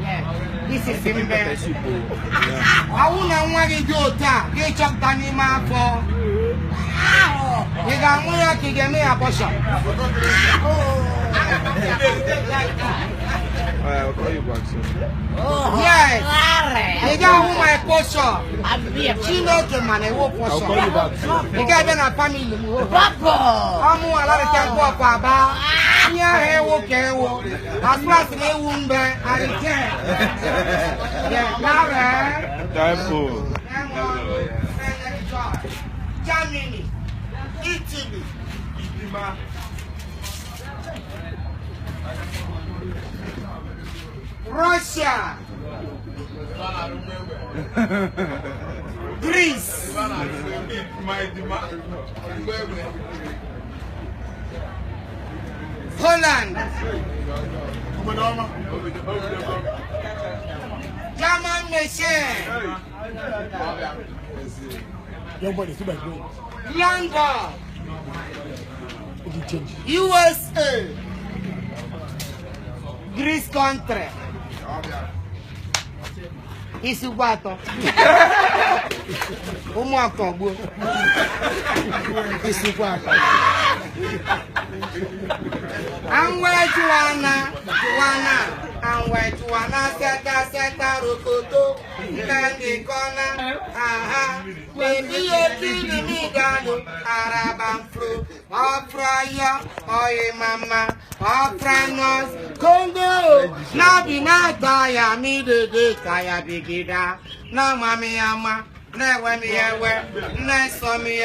Yes, you this is him there. I wouldn't want to do that. Get up Danima for. You got more to get me a bush. I'll call you back soon. Yes. You got my potion. She knows the man. I will I'll call you back soon. You got a family. I'm more like a temple for about. Yeah, okay. As far as they won't be, I return. Yeah, now, Germany, Italy, Russia, Greece, Holland, German machine, London, USA, Greece country. Isubato. Umuakobo. Isubato. Anwe seta rokoto. Kandi kona. Aha. Baby eti mi gano. Araban fro. Ofraya. Oye mama. Ofranos. Congo. Nabi na kaya mi de kaya bigida. Na mami ama. Na we mi ewe. Na so mi